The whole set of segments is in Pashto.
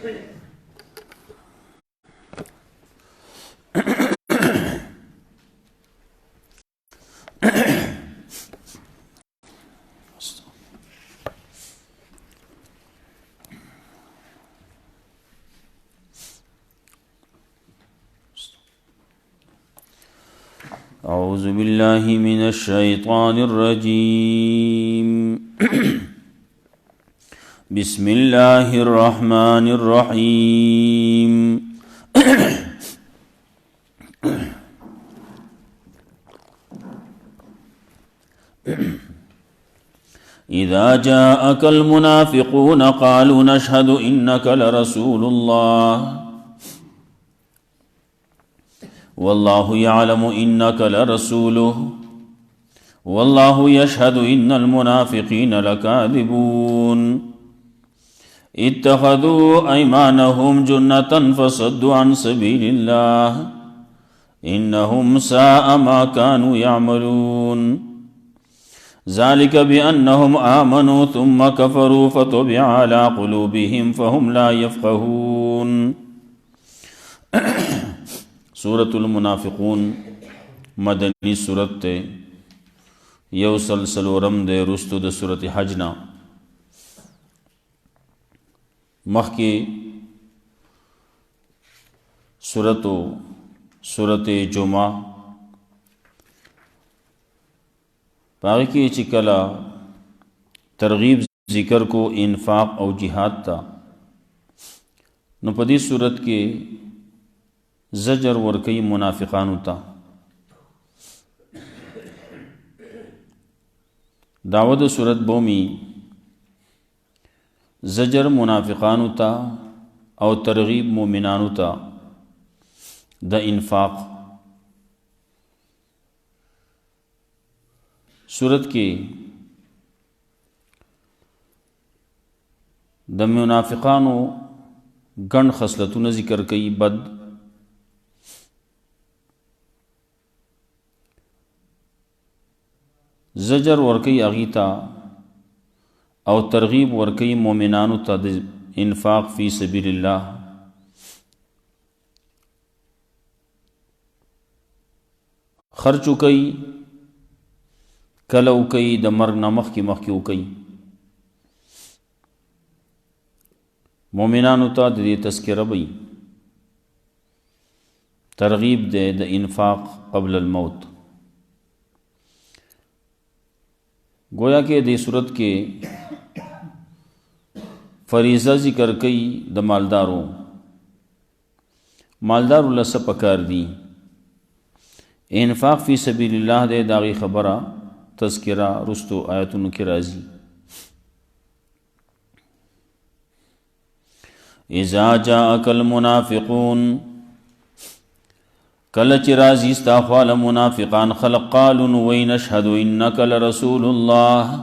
أعوذ بالله من الشيطان الرجيم بسم الله الرحمن الرحيم إذا جاءك المنافقون قالوا نشهد إنك لرسول الله والله يعلم إنك لرسوله والله يشهد إن المنافقين لكاذبون اتخذوا أيمانهم جنة فصدوا عن سبيل الله إنهم ساء ما كانوا يعملون ذلك بأنهم آمنوا ثم كفروا فطبع على قلوبهم فهم لا يفقهون سورة المنافقون مدنی سورت تے یو سلسلورم دے رستو دے سورت حجنا مخی سورت جمعہ پاگی کی چکلا ترغیب ذکر کو انفاق او جہاد تا نو پدی صورت کے زجر ورکی منافقانو تا دعوت صورت بومی زجر منافقانو تا او ترغیب مومنانو تا دا انفاق صورت کے دا منافقانو گن خصلتون ذکر کئی بد زجر ورکی اغیتا او ترغیب ورکی مومنانو تا انفاق فی سبیل اللہ خرچو کئی کلو کئی د مرگ نمخ کی مخیو کئی مومنانو تا دی تذکرہ بئی ترغیب دے د انفاق قبل الموت گویا کہ دی صورت کے فریضہ ذکر کئی د مالدارو لسا پکار دی انفاق فی سبیل اللہ دے داغی خبرہ تذکرہ رستو آیتون کی رازی اذا جاءک المنافقون کلچ رازی استاخوال منافقان خلق قالوا وی نشهد انک لرسول اللہ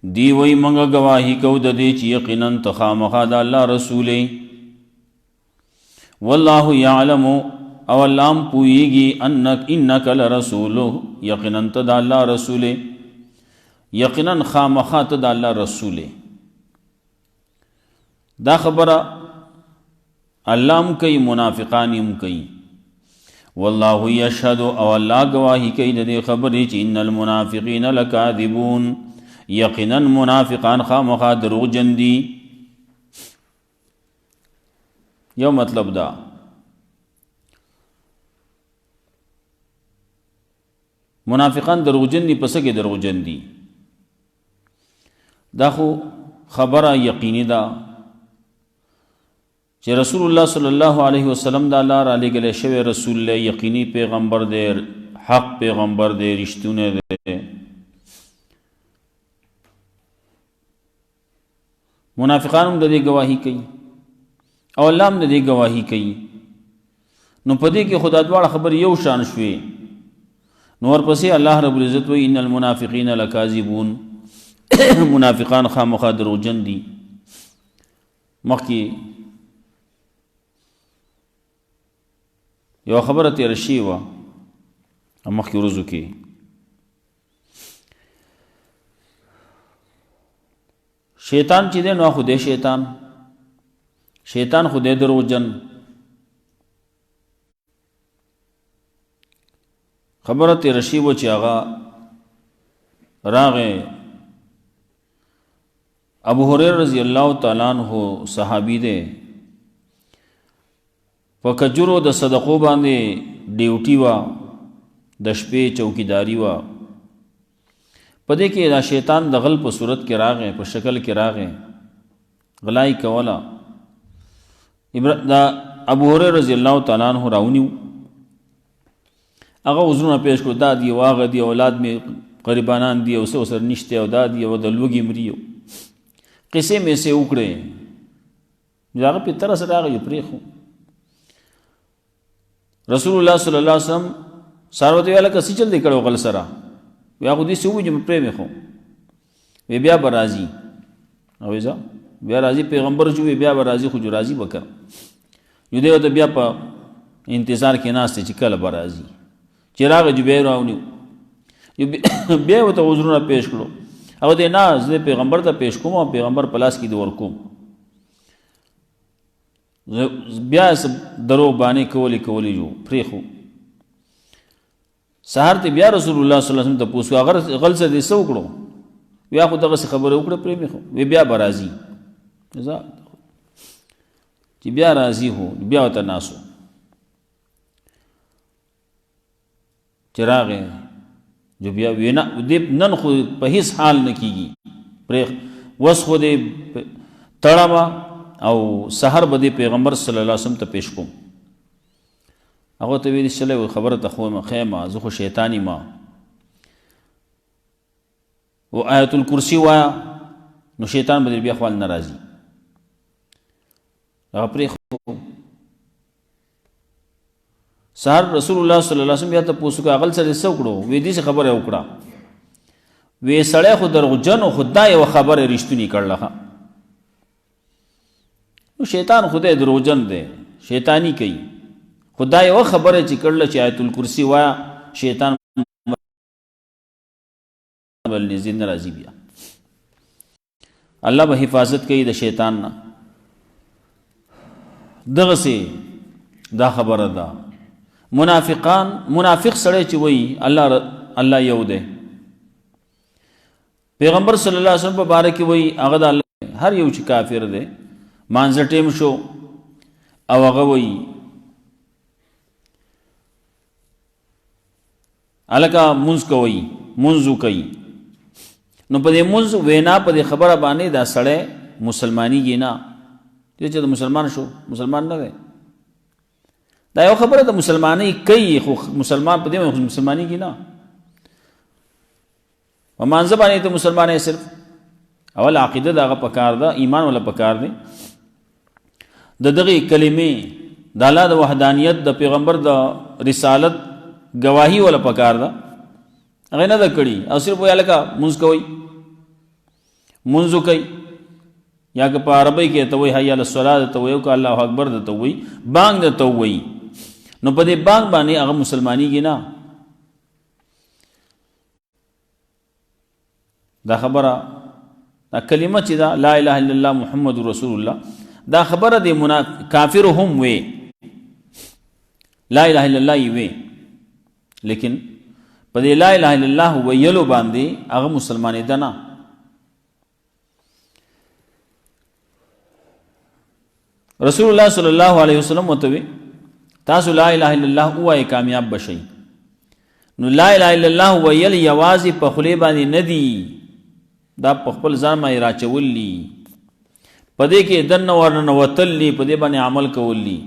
دی وی منگا گواہی کو دے چی یقینا تخامخا دا اللہ رسولے واللہ یعلم او اللہم پوئیگی انک لرسولو یقینا دا اللہ رسولے یقینا خامخا دا اللہ رسولے دا خبرہ اللہم کئی منافقانیم کئی واللہ یشہد او اللہ گواہی کئی دے خبری چی ان المنافقین لکاذبون یقینا منافقان خامخا دروغ جندی یو مطلب دا منافقان دروغ جندی پسکے دروغ جندی دا خو خبر یقینی دا کہ رسول اللہ صلی اللہ علیہ وسلم دا اللہ را لے گلے شوے رسول لے یقینی پیغمبر دے حق پیغمبر دے رشتونے دے منافقانم دے گواہی کئی او اللہ ہم دے گواہی کئی نو پدے کہ خدا دوار خبر یو شان شوے نو اور پسے اللہ رب العزت وی ان المنافقین لکاذبون منافقان خامخا دروغ جن دی مخی یو خبر تیر شیوہ مخی رزو کی شیطان چی دے نو خودے شیطان شیطان خو دې دروغجن خبره تېره شوې وه چې هغه راغی ابو هريره رضی الله تعالی عنہ صحابي دی په کجورو د صدقو باندې ډیوټي وه د شپې چوکیداری وه په دې کې دا شیطان د غل په صورت کې راغی په شکل کې راغی غلای کوله دا ابو هريره رضی الله تعالی عنہ راونیو هغه عذرونه پیش کړو دا دی واغه دی اولاد می قریبانان دی او سر نشته او دا دی او د لوګي مریو قصې مې سه وکړې هغه په تر سره هغه پرې خو رسول الله صلی الله علیه وسلم ساروته والا کسي چل دی کړو غل سره بیا خو دې سو وجه پرې مې خو وی بیا برازي او بیا راځي پیغمبر جو بیا برازي خو جو راځي وکړ یو دی ته بیا په انتظار کې ناشته چې کله برازي چراغ جبیر راونیو بیا وته عذرونه پیش کړو او دې نه زه پیغمبر ته پیش کوم او پیغمبر پلاس کې دی ورکوم بیا درو باندې کولی جو پریخو سحر ته بیا رسول الله صلی الله علیه وسلم ته پوښتنه اگر غل څه دې سو کړو بیا خو دغه خبره وکړه پرې مې خو بیا برازي چې بیا راضي هو بیا وته ناسو چراغ جو بیا وینا دې نن خو په هیڅ حال نه کیږي پرې وس خو دې تړما او سحر به پیغمبر صلی الله علیه وسلم ته پیش کوم هغه ته ویل شله خبره ته خو خیمه زه خو شیطانی ما او آیت الکرسی وا نو شیطان به بیا خپل ناراضي هغه پرې سحر رسول الله صلی الله علیه وسلم بیا ته پوښتنه اغل سره څه وکړو وې دې خبره وکړه وې سړی خو دروغجن او خدای یو خبره رښتونی کړله نو شیطان خدای دروغجن دی شیطانی کوي خدای یو خبره چې کړله چې آیت الکرسی وایا شیطان بل نزل ناراضي بیا الله به حفاظت کوي د شیطان نه دغه سي دا خبره ده منافق سره چې وای الله یو دی پیغمبر صلی الله علیه وسلم په باره کې وای هغه د هر یو چې کافر دی مانځ ټیم شو او هغه وای الکا منځ کوي منځو کوي نو په دې منځ وینا په دې خبره باندې دا سړی مسلمانی نه چې مسلمان شو مسلمان نه دی دا یو خبره د مسلمانۍ کوي خو مسلمان په دې مسلمانی کې نه ومانځ باندې ته مسلمانې صرف اول عقیده دغه پکار ده ایمان ولا پکار دی د دغه کلمې د الله د وحدانیت د پیغمبر د رسالت گواهی ولا پکار ده هغه نه د کړي او صرف ویل کا منځ کوي منځ کوي یا که په عربی کې ته وای حی علی الصلاه ته وای او الله اکبر ته وای بانګ ته وای نو په دې بانګ باندې هغه مسلمانی کې نه دا خبره دا کلمه چې دا لا اله الا الله محمد رسول الله دا خبره د کافر هم وي لا اله الا الله وي لیکن په دې لا اله الا الله ویلو باندې هغه مسلمانې ده نه رسول الله صلی الله علیه وسلم وتوی تاسو لا اله الا الله وای کامیاب بشئ نو لا اله الا الله ویل یوازې په خلی باندې ندی دا په خپل ځان باندې راچوللی پدې کې دنه ورنه وتلی پدې باندې عمل کولی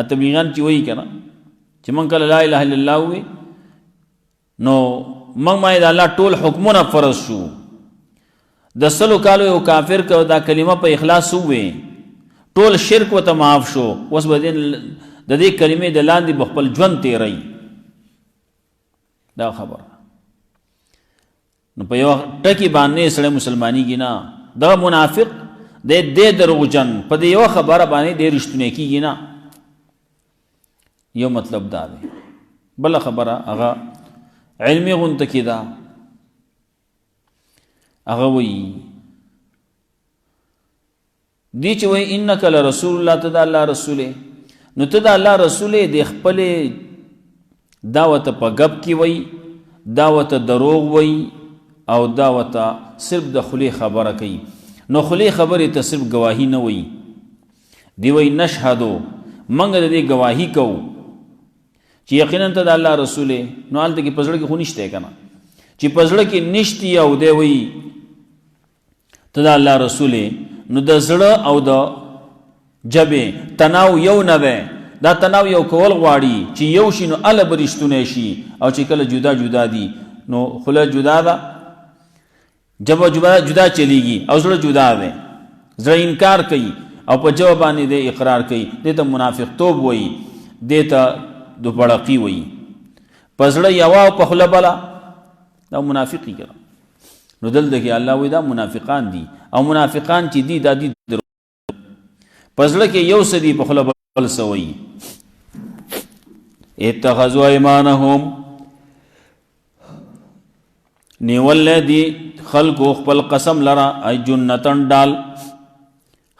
اتبلیغان چې وای کنه چې مونږ کله لا اله الا الله وی نو مونږ ما دا الله ټول حکمونه فرض شو د سلو کالو یو کافر کو دا کلمه په اخلاص وې ټول شرک وته معاف شو اوس به د دې کلمې د لاندې بخپل ژوند تیری دا خبره نو په یو ټکی باندې سره مسلمانی کی نه دا منافق د دروغجن په دې یو خبره باندې د رښتونه کیږي نه یو مطلب دا دی بل خبره هغه علمي غونته کی دا هغه وی دی چې وای انک لرسول الله، ته د الله رسول یې، نو ته د الله رسول یې، د خپلې دعوت په غب کې وای، دعوت دروغ وای، او دعوت صرف د خلی خبره کوي. نو خلی خبرې ته صرف گواهی نه وای. دی وای نشهدو، منګ د دې گواهی کوو چې یقینا ته د الله رسول یې. نو هلته کې په زړه کې خو نشته کنه، چې په زړه کې نشتی او دی وای ته د الله رسول یې، نو د زړه او د جبې تناو یو نه دی. دا تناو یو کول غواړي چې یو شي نو اله به رښتونه شي، او چې کله جدا جدا دي نو خوله جدا ده، جبه جدا چلیږي، او زړه جدا دی. زړه انکار کوي او په جواب باندې د اقرار کوي. دې ته منافق توب وایي، دې ته دوپړقي وایي. په زړه یوه او په خوله بله، دا منافقي کړه. نو دلته کې الله وایي دا منافقان دي، او منافقان چې دي دا دي په زړه کې یو څه دي، په خوله بل څه وایي. اتخذوا ایمانهم، نیول دی خلقو خپل قسم لرا، ای جنتن ډال،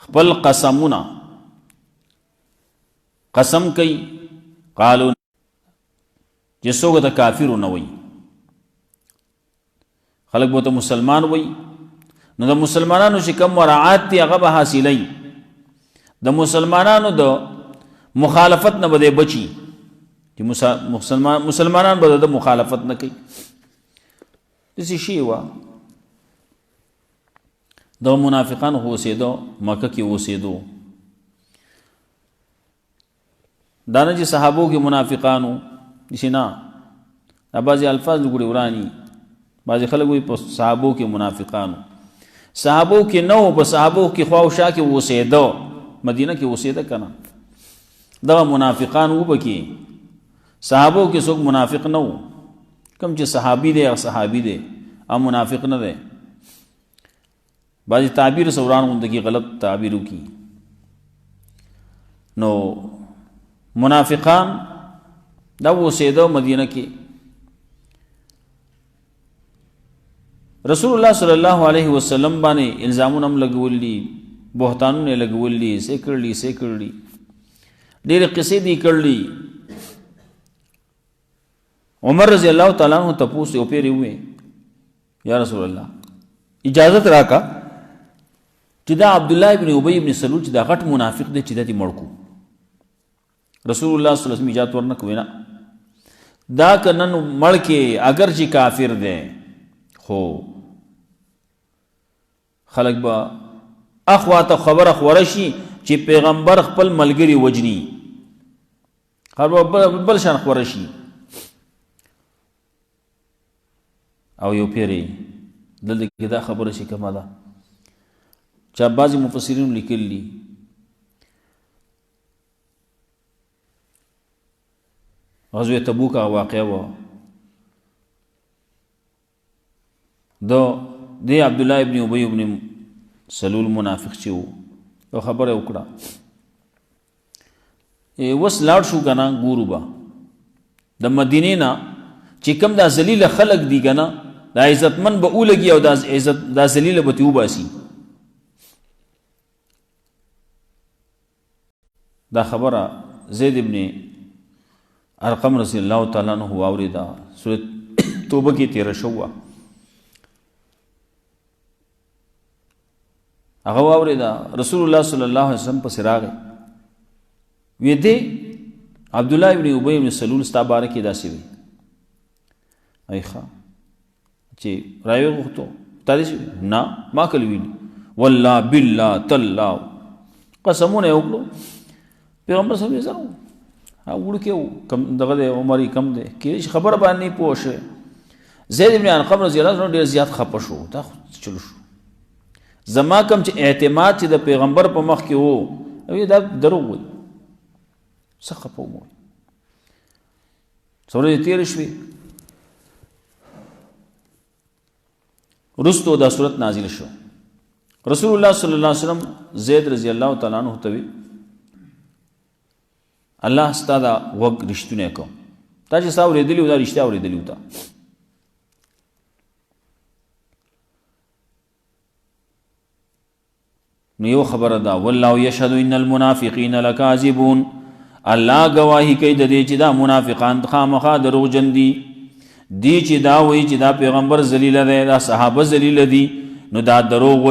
خپل قسمونه قسم کوي. قالو چې څوک ته کافرو نه وایي، خلق به ته مسلمان وایي. نو د مسلمانانو چې کم مراعات دي هغه به حاصلی. د مسلمانانو د مخالفت نه به دی بچي، چې مسلمانان به د مخالفت نه کوي. داسې شی وه د منافقانو خو اوسېدو، مکه کې اوسېدو. دا نه چې صحابو کې منافقانو، داسې نه. دا بعضې الفاظ لګوړې وراني، بعضې خلک وایي په صحابو کې منافقانو. صحابو کې نه و، په صحابو کې خوا و شا کې اوسېده، مدینه کې اوسېده که نه. دغه منافقان و به کې صحابو کې څوک منافق نه و. کم چې صحابي دی هغه صحابي دی، او منافق نه دی. بعضې تعبیر سوران غوندې کې غلط تعبیر وکړي. نو منافقان دا اوسېده مدینه کې. رسول الله صلی الله علیه وسلم باندې الزامونه هم لګول دي، بهتانونه یې لګول دي، څه کړلي ډېرې قصې دي کړلي. عمر رضی الله تعالی عنہ تپوس یو پیرې ووې یا رسول الله اجازت راکا چې دا عبدالله ابن ابی ابن سلول چې دا غټ منافق دی چې دا دې مړ کو. رسول الله صلی الله علیه وسلم اجازت ورنه کوي نه، دا که نن مړ کې اگر چې کافر دی، خو خلق به اخواته خبره خوره شي چې پیغمبر خپل ملګري وجني، بل شان خوره شي. او یو پیری دلته کې دا خبره شي کومه ده چې بعضې مفسرین لیکلي غزوه تبوک هغه واقعه وه. د عبدالله ابن ابی ابن سلول منافق چې و، یو خبره وکړه، وس لاړ شو که نه ګورو به د مدینې نه چې کوم دا ذلیله خلق دي که نه، دا عزتمن به ولګي او دا ذلیله به ترې وباسي. دا خبره زید ابن ارقم رضی الله تعالی عنہ واورېده، سورۃ توبه کې تېره شوه. هغه واورېده، رسول الله صلی الله علیه وسلم پسې راغی، وی دی عبدالله ابن ابی ابن سلول ستا باره کې داسې وي. ای ښه چې رایې وغوښتو تا داسې نه ما کله ویلي، والله بالله تالله قسمونه یې وکړو. پیغمبر صلی الله علیه وسلم وړوکی و، کم دغه دی عمر یې کم دی، کېدای شي خبره باندې پوه شوی. زید ابن ارقم رضی الله عنه ډېر زیات خفه شو، دا خو چلو شو. زما کم چې اعتماد چې د پیغمبر په مخ کې و، دا دروغ وایي، څه خفه وم. څو ورځې تېرې شوې، وروستو دا صورت نازل شو. رسول الله صلی الله علیه وسلم زید رضی الله تعالی عنہ ته وی، الله ستا دا غوږ رښتونی کوم، تا چې ستا اورېدلي و دا رښتیا اورېدلي و تا. نو یو خبره ده والله یشهد ان المنافقین لکاذبون الله گواهی کوي د دې چې دا منافقان خامخا دروغجن دي چې دا وایي چې دا پیغمبر ذلیل دی دا صحابه ذلیل دي نو دا دروغ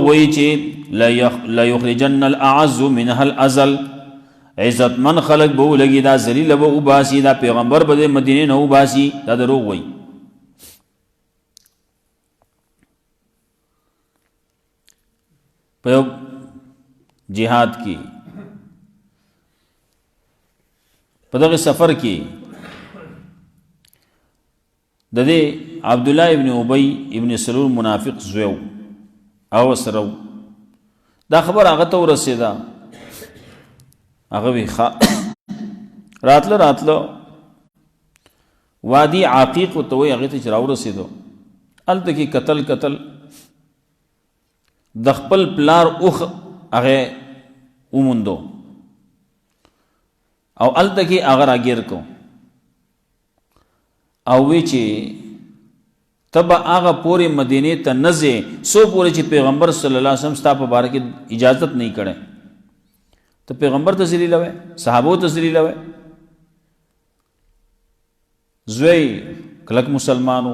وایي چې لا یخرجن الاعز منها الازل عزت من خلق به لګي دا ذلیل به وباسي دا پیغمبر به مدینه نه وباسي دا دروغ وایي په جهاد کې په دغه سفر کې د دې عبد الله ابن ابي ابن سلول منافق زویو او سره دا خبر هغه ته ورسېده هغه وی راتله وادي عقیق ته وی هغه ته چراو رسېدو الته کې قتل د خپل پلار اوخ هغه وموندو او الته کې هغه راګیر کو او وی چې تب هغه پوری مدینه ته نزه سو پوری چې پیغمبر صلی الله علیه وسلم ستا په باره کې اجازت نه کړي ته پیغمبر ته ذلیل وای صحابو ته ذلیل وای زوی کلک مسلمانو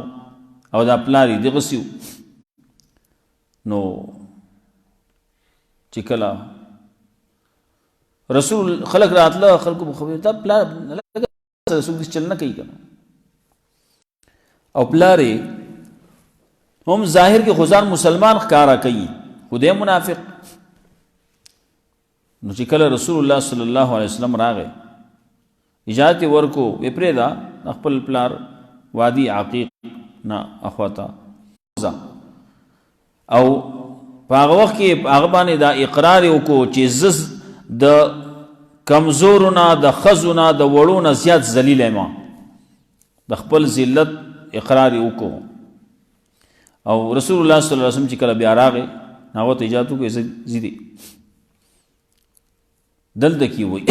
او دا پلاری دغه سیو نو چې کله رسول خلق راتله خلکو خبر ته پلار رسول چل نه کوي کنه او پلاری هم ظاهر کې خزان مسلمان ښکارا کوي خدای منافق نو چې کله رسول الله صلی الله علیه وسلم راغی اجازت ورکو وپریدا خپل پلار وادي عقیق نا اخواتا او په هغه وخت کې هغه باندې دا اقرار وکړو چې زس د کمزورونه د خزونه د وړونه زیات ذلیل ما د خپل ذلت اقرار وکړو او رسول الله صلی الله علیه وسلم چې کله بیا راغی هغه ته اجازه وکړه زیدي دلته کې وای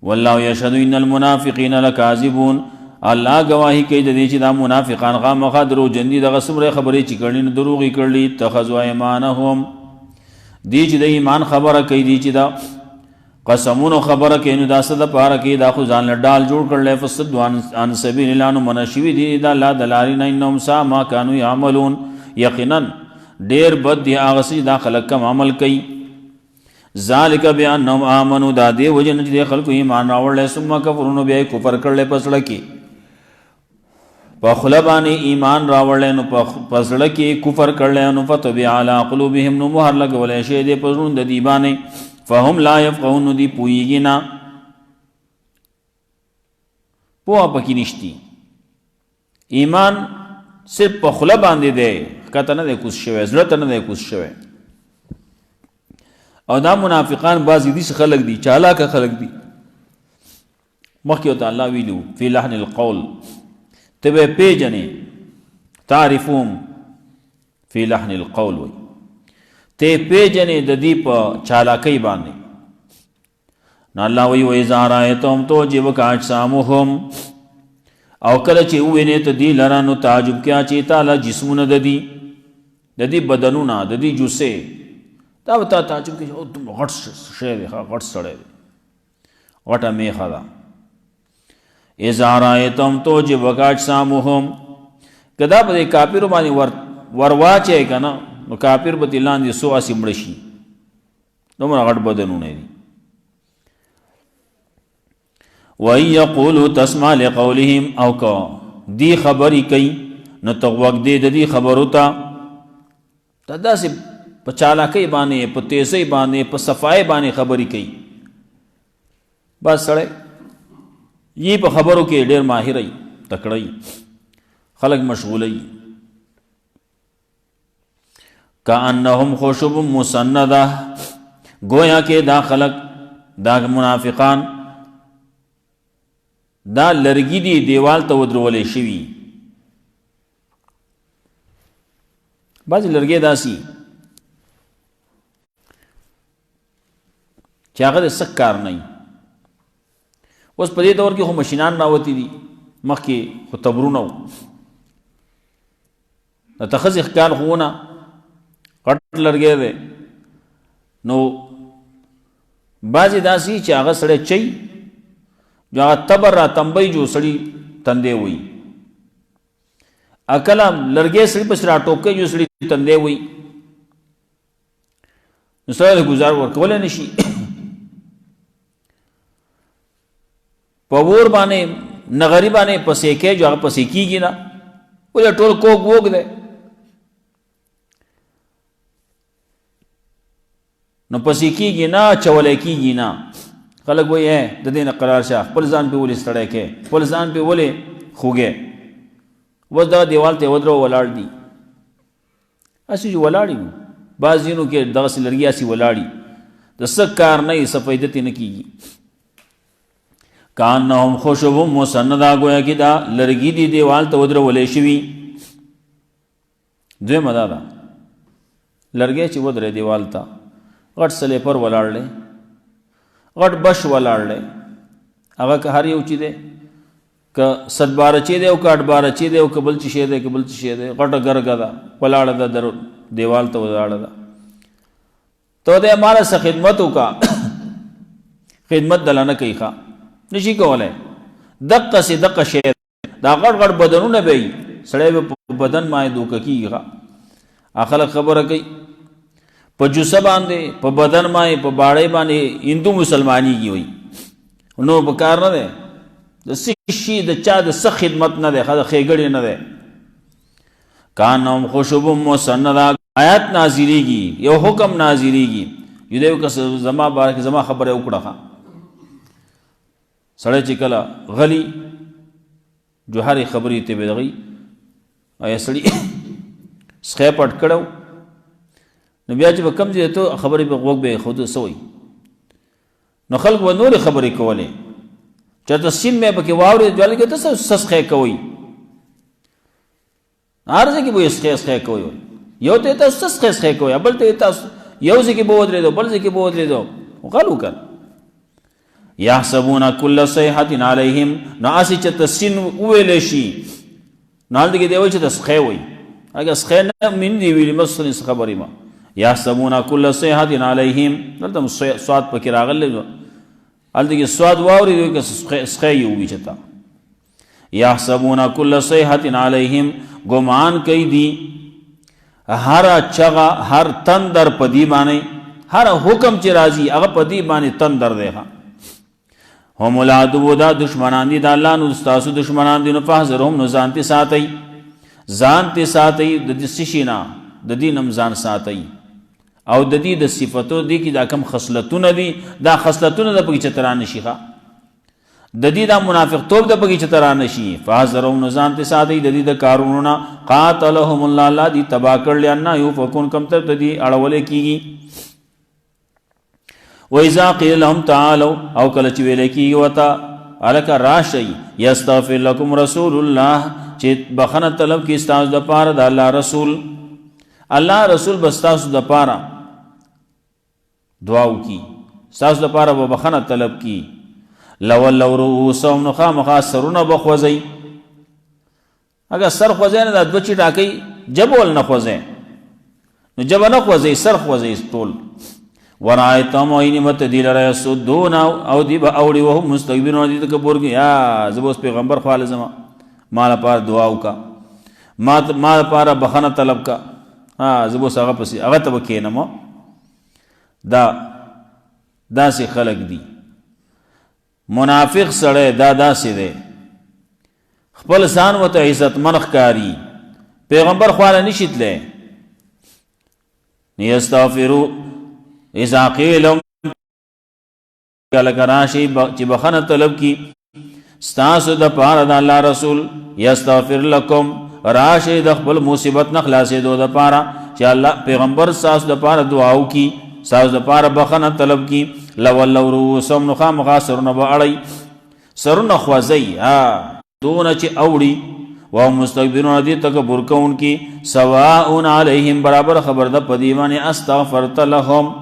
والله یشهد ان المنافقین لکاذبون الله گواہی کوي د دې چې دا منافقان خامخا درو جندي دغه څومره خبرې چې کړي نه دروغي کړلي تخذوا ایمانهم دې چې د ایمان خبره کوي دې چې دا قسمونو خبره کوي نو دا څه د پاره کې دا خو ځان له ډال جوړ کړل فسدوا عن سبیل الله نو منشوي دي دا الله دلارین انهم سا ما كانوا يعملون یقینا ډیر بد دي هغه چې دا خلک کم عمل کوي ذالک بانهم امنوا دا دې وجه نه چې خلکو ایمان راوړل ثم کفرون بیا کفر کړل پسړه کې په خلبانه ایمان راوړل نو پسړه کې کفر کړل نو فتبع علی قلوبهم نو مهر لګول شي دې پزړون د دی باندې فهم لا يفقهون دی پویږي نه پوه پکې نشتی ایمان صرف په خله باندې دی کته نه دی کوس شوی زړه ته نه دی کوس شوی او دا منافقان بعضی دي خلق دي چالاک خلق دي مخکې تعالی ویلو فی لحن القول تبه پیجنې تعرفون فی لحن القول وی ته پیجنې د دې په چالاکۍ باندې نو الله وی وای زارایتهم تو جیو کاج سامهم او کله چې وینې ته دی لرانو تعجب کیا چې تعالی جسمونه د دې بدنونه د دې جوسه دا وتا تعجب کې او تم غټ شې ده غټ سړې ده غټه میخه ده اذا رايتم تو جیو کاج سامهم کدا په کافر باندې ورواچې کنه نو کافر به لاندې سو اسی مړ شي نو موږ غټ بدنونه دي وَإِن يَقُولُوا تَسْمَعْ لِقَوْلِهِمْ او کو دی خبري کوي نو تو وقت دې د دې خبرو ته تداسې په چالاکۍ باندې په تیزۍ باندې په صفای باندې خبري کوي بس سره یی په خبرو کې ډېر ماهر ای تکړی خلق مشغولي کأنهم خشب مسنده گویا کې دا خلق دا منافقان دا لرګي دی دیوال ته ودرولې شوی بعض لرګي داسي چې هغه د سک کار نه اوس په دې دور کې خو ماشینان راوتی دي مخکې خو تبرونه د تخذ اخکار خوونه غټ لرګی دی. نو بعضې داسې چې هغه سړی چی جو هغه تبر را تنبی جو سړي تندې وي، اکله لرګی سړي پسې را ټوکۍ جو سړي تندې وي، نو سړی د ګزار ورکولی نه شي. په اور باندې نغري باندې پسې کې جو هغه پسې کېږي نه، ولې ټول کوږ وږ دی. نو پسې کېږي نه، چولی کېږي نه. خلک وایي د دې نه قرار شه، خپل ځان پې ولې ستړی کې، خپل ځان پې ولې خوږې. اوس دغه دیوال ته ودرو ولاړ دي، هسې چې ولاړ یو، بعض ځینو کې دغسې لرګي هسې ولاړي، د څه کار نه یې څه فایده ترې نه کېږي. کانهم خشب مسنده، گویا کې دا لرګي دي دیوال ته ودرولې شوي. دویمه دا ده لرګی چې ودرې دیوال ته، غټ سلیپر ولاړ دی، غټ بش ولاړ دی، هغه که هر یو چې دی، که 100 بارچې دی او که 8 بارچې دی او که بل څه شی دی، که بل څه شی دی، غټه ګرګه ده ولاړه ده در دیوال ته ولاړه ده. ته دی ماله څه خدمت وکړه، خدمت دله نه کوي، ښه نشي کولی. دقسې دقه شی دا غټ غټ بدنونه به وي، سړی به په بدن باندې دوکه کېږي. ښه خلک خبره کوي په جوسه باندې، په بدن باندې، په باړۍ باندې هندو مسلمانېږي وي. نو په کار نه دی، د څه شي د چا د څه خدمت نه دی، د ښېګړې نه دی. کانهم خشب مسنده، آیات نازلېږي، یو حکم نازلېږي، یو دی که زما باره کې زما خبره وکړه. سړی چې کله غلی جو هرې خبرې ته به دغی ایا سړي سخی پټ کړو، نو بیا چې به کم ځای ته خبرې به غوږ به خود سوی، نو خلک به نورې خبرې کولې، چېرته سین مې پکې واورېد جوالې کې ته څه سخی کوئ، هر ځای کې به یې سخی کوئ، یو ته تاسو څه سخی کوئ، بل ته تاسو یو ځای کې به ودرېدو، بل ځای کې به ودرېدو، غل وکړ. یحسبون کل صیحة علیهم، نو هسې چې ته سین وویلی شي، نو هلته کې دی وایي چې ته سخی وایي، اگر سخی نه من دی ویلي مثلا څه خبرې ما. یحسبون کل صیحة علیهم، دلته سواد پکې راغلی، هلته کې سواد واورېدو که سخی یې ووي چې ته. یحسبون کل صیحة علیهم، ګمان کوي دي هر چغه، هر تندر په دې باندې، هر حکم چې راځي هغه په دې باندې تندر دی. هم العدو، دا دشمنان دي د الله، نو ستاسو دشمنان دي، نو فاحذرهم، نو ځان تې ساتئ، ځان تې ساتئ د دې څه شي نه، د دې نه ځان ساتئ. او د دې د صفتو دي کې دا کم خصلتونه دي، دا خصلتونه د پکې چترا نشي، ښه د دې دا منافقتوب د پکې چترا نشي. فاحذرهم، نو ځان تې ساتئ د دې د کارونو نه. قاتلهم الله، الله دې تباه کړل، ان یوفکون، کم تر دې اړولې کېږي. وَإِذَا قِيلَ لَهُمْ تَعَالَوْا، او کله چې ویل کېږي ورته هلکه راشئ، یستغفر لکم رسول الله، چې بخنه طلب کړي ستاسو دپاره د الله رسول، الله رسول به ستاسو دپاره دعا وکړي، ستاسو دپاره به بخنه طلب کړي. لولوا رؤوسهم، نو خامخا سرونه به خوځئ. اگر سر خوځئ نه دا دوه چیټه کوي، جبه ول نه خوځئ، نو جبه نه خوځئ، سر خوځئ ټول. ورایتهم، ویني مت دی لره یصدون، او دی به اوړي وهم مستكبرون، دي تکبر کې، یا زه اوس پیغمبر خواله زما، ما لپاره دعا وکړه، ما لپاره بخنه طلب کا، زه اوس هغه پسې هغه ته به کښېنم. داسې خلک دي. منافق سړی دا داسې دی، خپل ځان ورته عزتمن ښکاري، پیغمبر خواله نشي تلی. یستغفروا اذا قیل لک راشی، چې بخنه طلب کی ستاسو د پاره د الله رسول، یستغفر لکم، راشی د خپل مصیبت نه خلاصېدو د پاره، چې الله پیغمبر ستاسو د پاره دعا وکړي، ستاسو د پاره بخنه طلب کی. لولوا رؤوسهم، نو خامخا سرونه به اړئ، سرونه خوځئ، دونه چې اوړي، وهم مستكبرون، دي تکبر کوونکي. سواء علیهم، برابر خبر ده په دې باندې استغفرت لهم،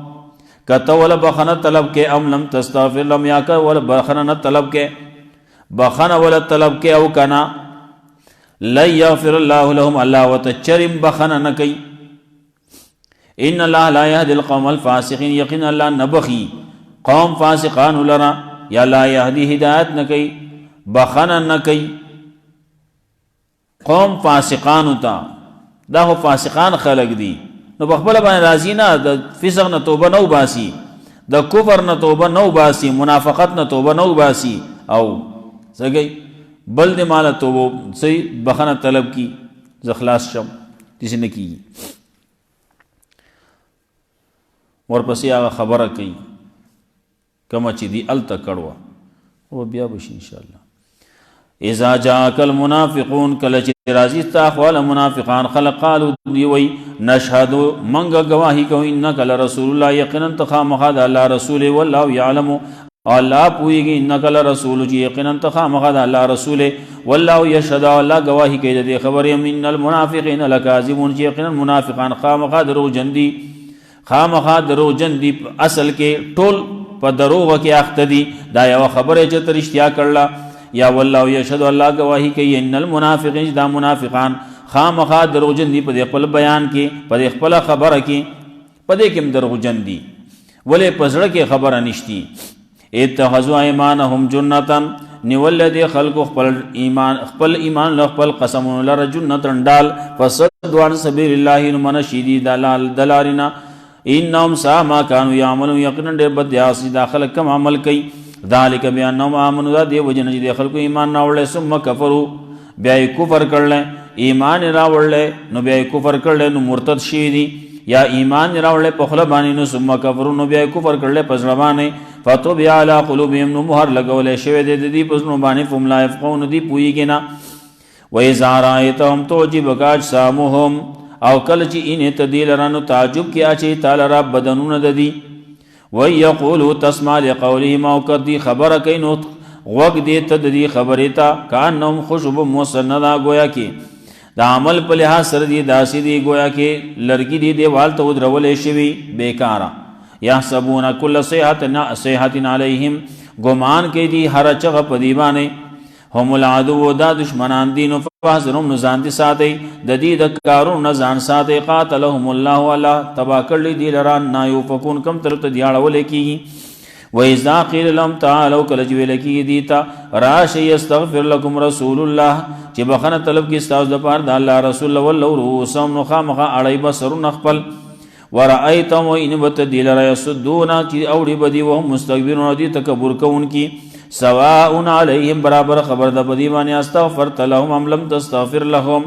کته ولا بخنه طلب کې، ام لم تستغفر لهم، یا که ولا بخنه طلب کې، بخنه ولا طلب کې او کنا. لن یغفر الله لهم الله وتچرم بخنه نکي ان الله لا يهدي القوم الفاسقين یقین الله نبخي قوم فاسقان لرا یا لا يهدي هدایت نکي بخنه نکي قوم فاسقان تا دا هو فاسقان خلق دي نو بخبل باندې راضی نه د فسق نه توبه نو باسي د کفر نه توبه نو باسي منافقت نه توبه نو باسي او سګي بل دې مال توبه صحیح بخنه طلب کی زخلاص شم کسی نه کی ورپسې هغه خبره کوي کما چې دی ال تکړه او بیا بشي ان شاء الله اذا جاءك المنافقون کله چې راځي تا خپل منافقان خلق قالوا دی وی نشهد منګه گواہی کوي انک لرسول الله یقینا تخامخ الله رسول والله يعلم الله پویږي انک لرسول چې یقینا تخامخ الله رسول والله يشهد الله گواہی کوي د خبرې من المنافقین لکاذبون چې یقینا منافقان خامخ درو جندي خامخ درو جندي اصل کې ټول په دروغ کې اخته دي دا یو خبره چې ترشتیا کړلا یا والله یشهد الله گواہی کوي ان المنافقین دا منافقان خامخا دروغجن دي په خپل بیان کې په خپل خبره کې په دې کې دروغجن دي ولې پزړه کې خبره نشتی اتخذوا ایمانهم جنتن نیول دي خلق خپل ایمان له خپل قسم لره جنتن ډال فصدوا عن سبیل الله من شدی دلالنا انهم سا ما كانوا يعملون یقینا ډېر بد یاسي داخله کم عمل کوي ذالک بانهم آمنوا دا دی وجنه چې خلکو ایمان راوړل ثم کفروا بیا کفر کړل ایمان راوړل نو بیا کفر کړل نو مرتد شي دي یا ایمان راوړل په خله باندې نو ثم کفروا نو بیا کفر کړل په ځړ باندې فتوبیا علی قلوبهم نو مهر لګولې شوی دی د دې په ځړ باندې فهم لا يفقهون دی پویږي نه و اذا رايتهم تعجبك اجسامهم او کله چې ان تدیل رانو تعجب کې اچي تعالی رب بدنونه د دي ويقولوا تسمع لقولهم او کدی خبره کینو وګ دې تدری خبره تا کانهم خشب مسندا گویا کې دا عمل په لحاظ سره دی داسې دی گویا کې لړکی دی دیوال ته درولې شوی بیکارا یحسبون کل صیحه علیهم ګمان کې دی هر چغه په دی باندې هم العدو دا دشمنان دین فحذرهم نزان دي ساتي د دې د کارونو نزان ساتي قاتلهم الله ولا تبا کړل دي لران نا يفكون کم تر ته دیاړول کیږي و اذا قيل لهم تعالوا کل جویل کی دیتا راش یستغفر لكم رسول الله چې بخنه طلب کی استاذ د پاره د الله رسول والله رؤسهم نخامخه اړای بصر نخپل ورایتم وان بتدل را يسدون چې اوړي بدی وهم مستكبرون دي تکبر کون کی سواء علیہم برابر خبر د بدی باندې استغفرت لهم ام لم تستغفر لهم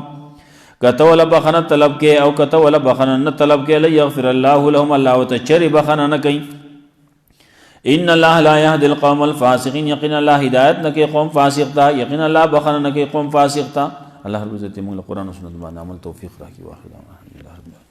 کتول بخنه طلب کې او کتول بخنه نه طلب کې ليغفر الله لهم الله وتچری بخنه نه کوي ان الله لا يهدي القوم الفاسقين یقین الله هدایت نه کوي قوم فاسق ته یقین الله بخنه نه کوي قوم فاسق ته الله رب عزت موږ قرآن او سنت باندې عمل توفیق راکړي واخر